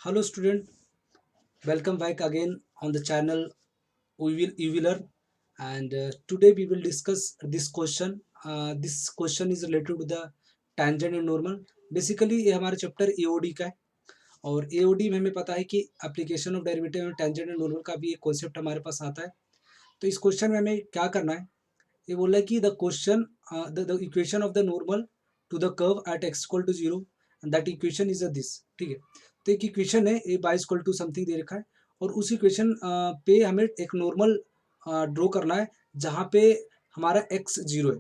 Hello student, welcome back again on the channel we will learn and today we will discuss this question. This question is related to the tangent and normal. Basically ये हमारा chapter AOD का है और AOD में हमें पता है कि एप्लीकेशन ऑफ डेरिवेटिव में टेंजेंट एंड नॉर्मल का भी एक कॉन्सेप्ट हमारे पास आता है। तो इस क्वेश्चन में हमें क्या करना है, ये बोला है कि the question the equation of the normal to the curve at x equal to zero and that equation is this. ठीक है, तो एक इक्वेशन है a by equal to something दे रखा है और उस इक्वेशन पे हमें एक नॉर्मल ड्रॉ करना है जहाँ पे हमारा एक्स जीरो है।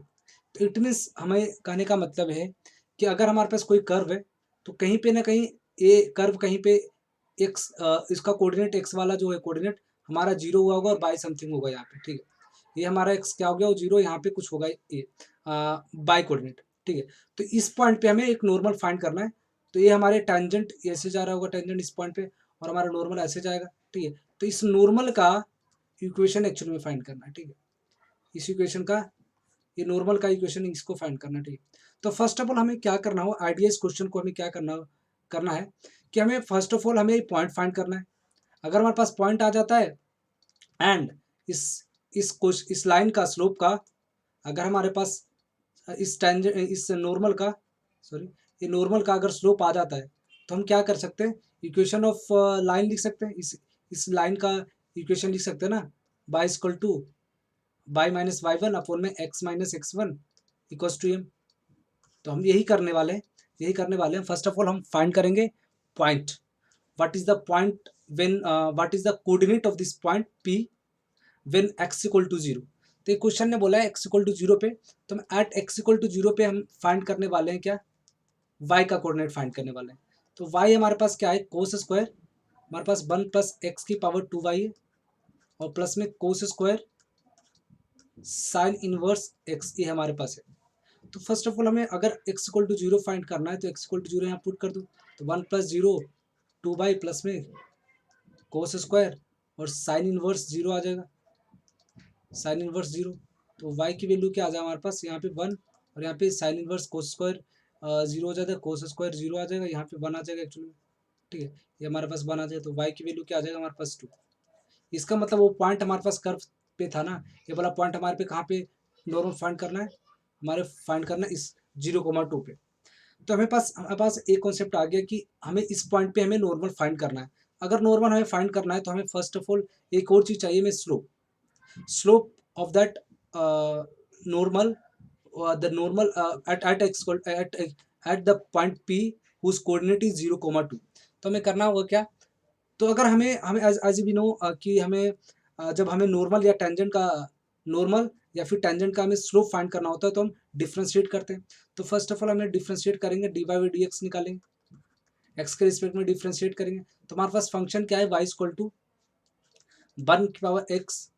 तो इट मीन्स हमें कहने का मतलब है कि अगर हमारे पास कोई कर्व है तो कहीं पे ना कहीं ए कर्व कहीं पे एक्स इसका कोऑर्डिनेट एक्स वाला जो है कोऑर्डिनेट हमारा जीरो हुआ होगा और बाई समथिंग होगा यहाँ पे। ठीक है, ये हमारा एक्स क्या हो गया, वो जीरो, यहाँ पे कुछ होगा ए बाई कोऑर्डिनेट। ठीक है, तो इस पॉइंट पे हमें एक नॉर्मल फाइंड करना है। तो ये हमारे टेंजेंट ऐसे जा रहा होगा, टेंजेंट इस पॉइंट पे, और हमारा नॉर्मल ऐसे जाएगा। ठीक है, तो इस नॉर्मल का इक्वेशन एक्चुअली में फाइंड करना है। ठीक है, इस इक्वेशन का, ये नॉर्मल का इक्वेशन इसको फाइंड करना है। ठीक है, तो फर्स्ट ऑफ ऑल हमें क्या करना हो, आइडिया इस क्वेश्चन को हमें क्या करना करना है कि हमें फर्स्ट ऑफ ऑल हमें पॉइंट फाइंड करना है। अगर हमारे पास पॉइंट आ जाता है एंड इस इस लाइन का स्लोप का, अगर हमारे पास इस टेंजेंट इस नॉर्मल का, सॉरी, ये नॉर्मल का अगर स्लोप आ जाता है तो हम क्या कर सकते हैं, इक्वेशन ऑफ लाइन लिख सकते हैं। इस लाइन का इक्वेशन लिख सकते हैं ना, by equal to by minus y one upon में x minus x one equals to m. तो हम यही करने वाले हैं, यही करने वाले हैं। फर्स्ट ऑफ ऑल हम फाइंड करेंगे point, what is the point when what is the coordinate of this point P when x equal to zero. तो ये क्वेश्चन ने बोला है एक्स इक्वल टू जीरो पे, तो हम at x equal to zero पे हम फाइंड करने वाले हैं क्या, वाई का कोऑर्डिनेट फाइंड करने वाले हैं। तो वाई हमारे पास क्या है, कोस स्क्वायर, हमारे पास वन प्लस एक्स की पावर टू वाई है और प्लस में cos square sine inverse x, ये हमारे पास है। तो फर्स्ट ऑफ ऑल हमें अगर x equal to zero find करना है तो एक्स इक्वल टू जीरो यहाँ पुट कर दो, तो one plus zero two by plus में कोस स्क्वायर और साइन इनवर्स जीरो आ जाएगा, साइन इनवर्स जीरो। तो वाई की वैल्यू क्या आ जाएगा हमारे पास, यहाँ पे वन, और यहाँ पे sine inverse cos square zero हो जाता है, कोस स्क्वायर जीरो आ जाएगा, यहाँ पे वन आ जाएगा एक्चुअली। ठीक है, ये हमारे पास वन आ जाएगा, तो वाई की वैल्यू क्या आ जाएगा हमारे पास टू। इसका मतलब वो पॉइंट हमारे पास कर्व पे था ना, ये वाला पॉइंट हमारे पे कहाँ पे नॉर्मल फाइंड करना है, हमारे फाइंड करना है इस 0,2 पे। तो हमारे पास एक कॉन्सेप्ट आ गया कि हमें इस पॉइंट पे हमें नॉर्मल फाइंड करना है। अगर नॉर्मल हमें फाइंड करना है तो हमें फर्स्ट ऑफ ऑल एक और चीज़ चाहिए, हमें slope, slope of that normal, the normal at x at the point P whose coordinate is 0,2। तो हमें करना होगा क्या, तो अगर हमें हमें एज भी नो कि हमें जब हमें नॉर्मल या टेंजेंट का, नॉर्मल या फिर टेंजेंट का हमें स्लोप फाइंड करना होता है तो हम डिफ्रेंशिएट करते हैं। तो फर्स्ट ऑफ ऑल हमें डिफ्रेंशिएट करेंगे, d y by d x निकालेंगे, एक्स के रिस्पेक्ट में डिफ्रेंशिएट करेंगे। तो हमारे पास फंक्शन क्या है, वाई इक्वल टू वन की power x,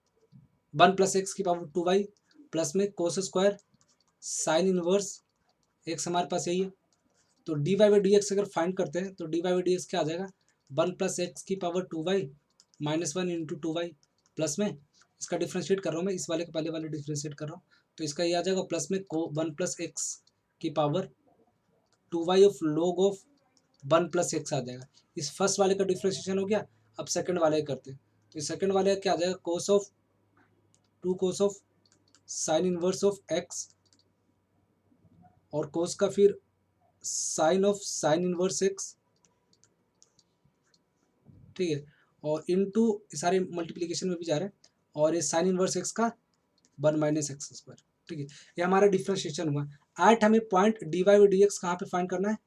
one plus x की पावर टू वाई प्लस में cos square sine inverse x, हमारे पास यही है। तो d y by d x अगर फाइंड करते हैं तो d y by d x क्या आ जाएगा, वन प्लस एक्स की power two y minus one into two y plus में, इसका डिफ्रेंशिएट कर रहा हूँ मैं, इस वाले के पहले वाले डिफ्रेंशिएट कर रहा हूँ, तो इसका ये आ जाएगा प्लस में को वन प्लस एक्स की power two y of log of one plus x आ जाएगा। इस फर्स्ट वाले का डिफ्रेंशिएशन हो गया, अब सेकंड वाले का करते हैं। तो इस सेकंड वाले का क्या आ जाएगा, cos of two cos of sine inverse of x और कोस का फिर sine of sine inverse x. ठीक है, और इनटू सारे मल्टीप्लिकेशन में भी जा रहे हैं, और ये साइन इनवर्स एक्स का वन माइनस एक्स स्क्वायर। ठीक है, ये हमारा डिफ्रेंशिएशन हुआ। एट हमें point d y d x कहाँ पे फाइंड करना है,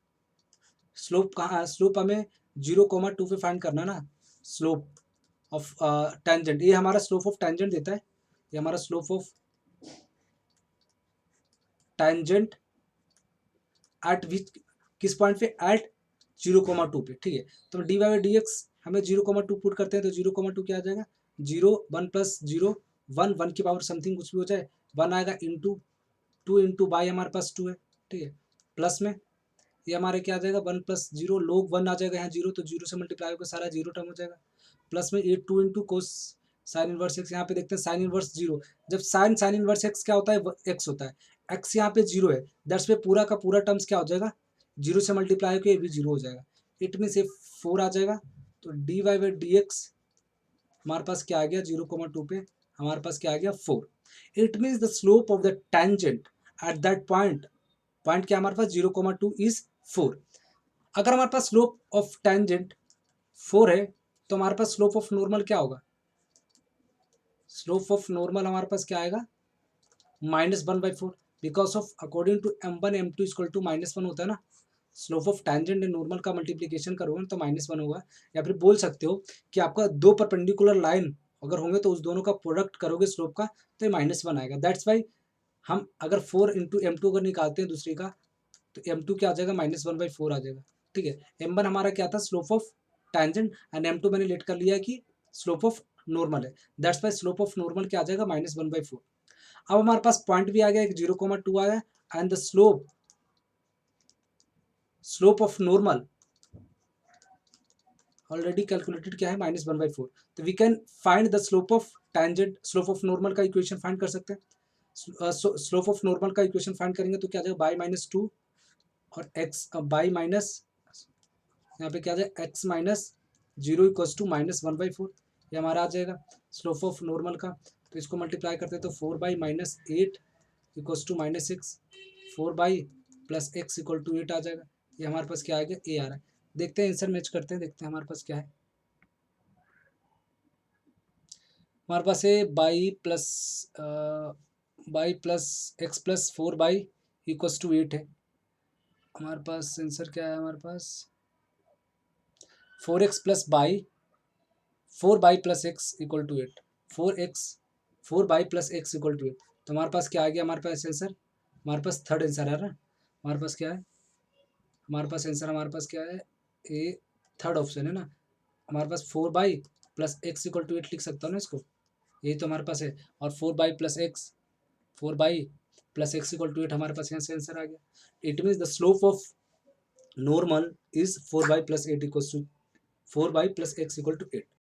स्लोप कहाँ, स्लोप हमें 0,2 पे फाइंड करना है ना, स्लोप ऑफ टेंजेंट, ये हमारा स्लोप ऑफ टेंजेंट देता है, ये हमारा स्लोप ऑफ टेंजेंट एट विच, किस पॉइंट पे, एट 0,2 पे। ठीक है, तो डी वाई डी एक्स हमें 0,2 पुट करते हैं, तो 0,2 क्या आ जाएगा, zero, one plus zero one, one की पावर समथिंग कुछ भी हो जाए, वन आएगा इंटू टू इंटू बाई हमारे पास टू है। ठीक है, प्लस में ये हमारे क्या आ जाएगा, वन प्लस जीरो लोग वन आ जाएगा, यहाँ जीरो, तो जीरो से मल्टीप्लाई होकर सारा जीरो टर्म हो जाएगा, प्लस में ये two into cos sign inverse x, यहाँ पे देखते हैं साइन इनवर्स जीरो, जब साइन साइन इनवर्स एक्स क्या होता है, एक्स होता है, एक्स यहाँ पे जीरो है, दैट्स पे पूरा का पूरा टर्म्स क्या हो जाएगा, जीरो से मल्टीप्लाई होकर ये भी जीरो हो जाएगा। इट मीन्स ये 4 आ जाएगा, तो d y by d x हमारे पास क्या आ गया 0,2 पे हमारे पास क्या आ गया 4। It means the slope of the tangent at that point, point क्या हमारे पास 0,2 इज 4। अगर हमारे पास स्लोप ऑफ टेंजेंट 4 है तो हमारे पास स्लोप ऑफ नॉर्मल क्या होगा, स्लोप ऑफ नॉर्मल हमारे पास क्या आएगा -1/4, because of according to m1 m2 equal to -1 होता है ना। Slope of tangent and normal का मल्टीप्लीकेशन करोगे ना तो -1 होगा। या फिर बोल सकते हो कि आपका दो परपेंडिकुलर लाइन अगर होंगे तो उस दोनों का प्रोडक्ट करोगे स्लोप का तो ये -1 आएगा। दैट्स वाई हम अगर 4 × m2 अगर निकालते हैं दूसरी का तो m2 क्या आ जाएगा -1/4 आ जाएगा। ठीक है, m1 हमारा क्या था slope of tangent and m2 मैंने लेट कर लिया कि स्लोप ऑफ नॉर्मल है। That's why slope of normal क्या आ जाएगा -1/4। अब हमारे पास पॉइंट भी आ गया, एक 0,2 आया and the slope of normal already calculated क्या है -1/4। तो we can find the slope of tangent, slope of normal का इक्वेशन फाइंड कर सकते हैं। स्लोप ऑफ नॉर्मल का इक्वेशन फाइंड करेंगे तो क्या आ जाएगा बाई -2 और एक्स बाई माइनस यहाँ पे क्या आ जाएगा एक्स माइनस 0 इक्वल्स टू -1/4, ये हमारा आ जाएगा स्लोप ऑफ नॉर्मल का। तो इसको मल्टीप्लाई करते हैं तो 4/-8 equals to -6, 4 plus x equal to 8 आ जाएगा। ये हमारे पास क्या आ गया ए आ रहा है। देखते हैं आंसर मैच करते हैं, देखते हैं हमारे पास क्या है। हमारे पास है y plus x plus 4 equals to 8 है। हमारे पास आंसर क्या है, हमारे पास 4x plus y 4 plus x equal to 8, 4 plus x equal to 8। तो हमारे पास क्या आ गया, हमारे पास आंसर, हमारे पास थर्ड आंसर है ना। हमारे पास क्या है, हमारे पास आंसर हमारे पास क्या है ए, थर्ड ऑप्शन है ना। हमारे पास 4 प्लस एक्स इक्वल टू 8 लिख सकता हूँ ना इसको, यही तो हमारे पास है। और 4 प्लस एक्स इक्वल टू 8 हमारे पास यहाँ से आंसर आ गया। It means the slope of normal is 4 plus 8 equal to 4 plus x equal to 8।